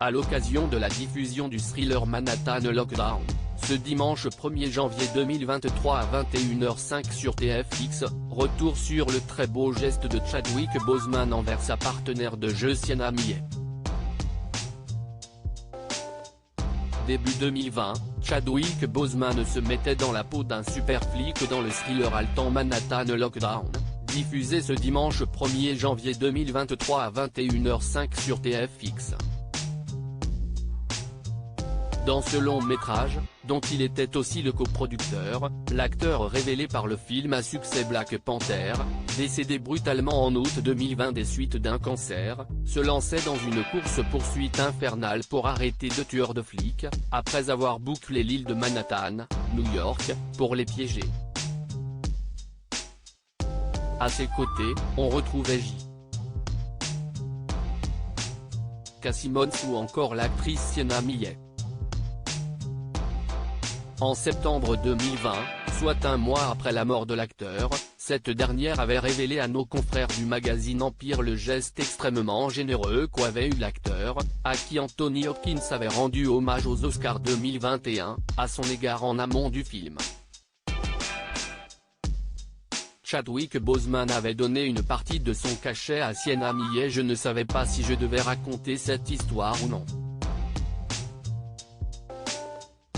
à l'occasion de la diffusion du thriller Manhattan Lockdown, ce dimanche 1er janvier 2023 à 21h05 sur TFX, retour sur le très beau geste de Chadwick Boseman envers sa partenaire de jeu Sienna Miller. Début 2020, Chadwick Boseman se mettait dans la peau d'un super flic dans le thriller haletant Manhattan Lockdown, diffusé ce dimanche 1er janvier 2023 à 21h05 sur TFX. Dans ce long métrage, dont il était aussi le coproducteur, l'acteur révélé par le film à succès Black Panther, décédé brutalement en août 2020 des suites d'un cancer, se lançait dans une course-poursuite infernale pour arrêter deux tueurs de flics, après avoir bouclé l'île de Manhattan, New York, pour les piéger. À ses côtés, on retrouvait J.K. Simmons ou encore l'actrice Sienna Miller. En septembre 2020, soit un mois après la mort de l'acteur, cette dernière avait révélé à nos confrères du magazine Empire le geste extrêmement généreux qu'avait eu l'acteur, à qui Anthony Hopkins avait rendu hommage aux Oscars 2021, à son égard en amont du film. Chadwick Boseman avait donné une partie de son cachet à Sienna Miller. Je ne savais pas si je devais raconter cette histoire ou non.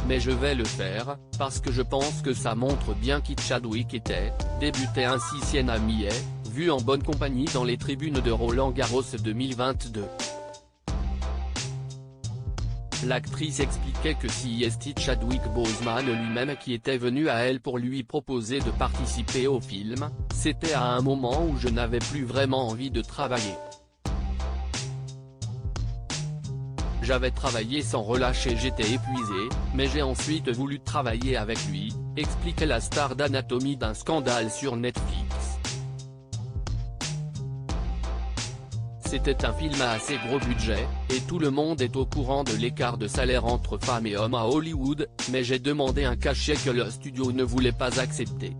Mais je vais le faire, parce que je pense que ça montre bien qui Chadwick était, débutait ainsi Sienna Miller, vue en bonne compagnie dans les tribunes de Roland Garros 2022. L'actrice expliquait que c'était Chadwick Boseman lui-même qui était venu à elle pour lui proposer de participer au film, c'était à un moment où je n'avais plus vraiment envie de travailler. J'avais travaillé sans relâcher, j'étais épuisé, mais j'ai ensuite voulu travailler avec lui, expliquait la star d'Anatomie d'un scandale sur Netflix. C'était un film à assez gros budget, et tout le monde est au courant de l'écart de salaire entre femmes et hommes à Hollywood, mais j'ai demandé un cachet que le studio ne voulait pas accepter.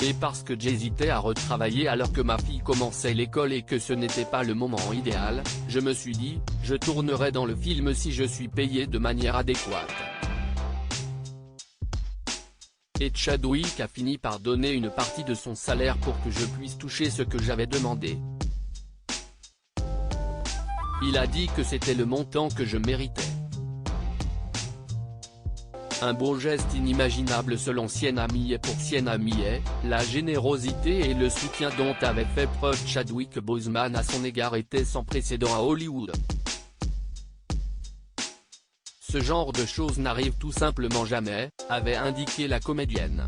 Et parce que j'hésitais à retravailler alors que ma fille commençait l'école et que ce n'était pas le moment idéal, je me suis dit, je tournerai dans le film si je suis payé de manière adéquate. Et Chadwick a fini par donner une partie de son salaire pour que je puisse toucher ce que j'avais demandé. Il a dit que c'était le montant que je méritais. Un beau geste inimaginable selon Sienna Miller. Pour Sienna Miller, la générosité et le soutien dont avait fait preuve Chadwick Boseman à son égard étaient sans précédent à Hollywood. Ce genre de choses n'arrive tout simplement jamais, avait indiqué la comédienne.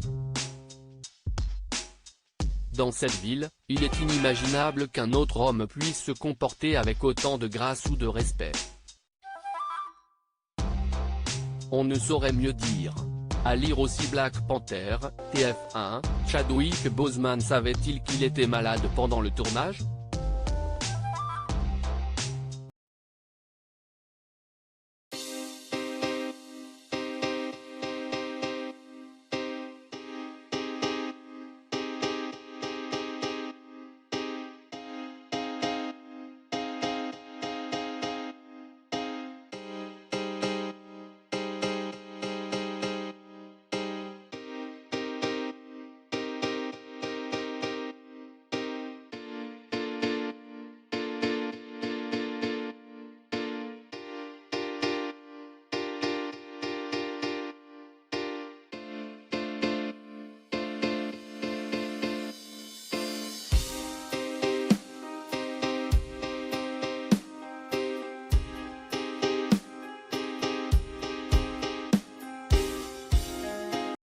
Dans cette ville, il est inimaginable qu'un autre homme puisse se comporter avec autant de grâce ou de respect. On ne saurait mieux dire. À lire aussi Black Panther, TF1, Chadwick Boseman savait-il qu'il était malade pendant le tournage ?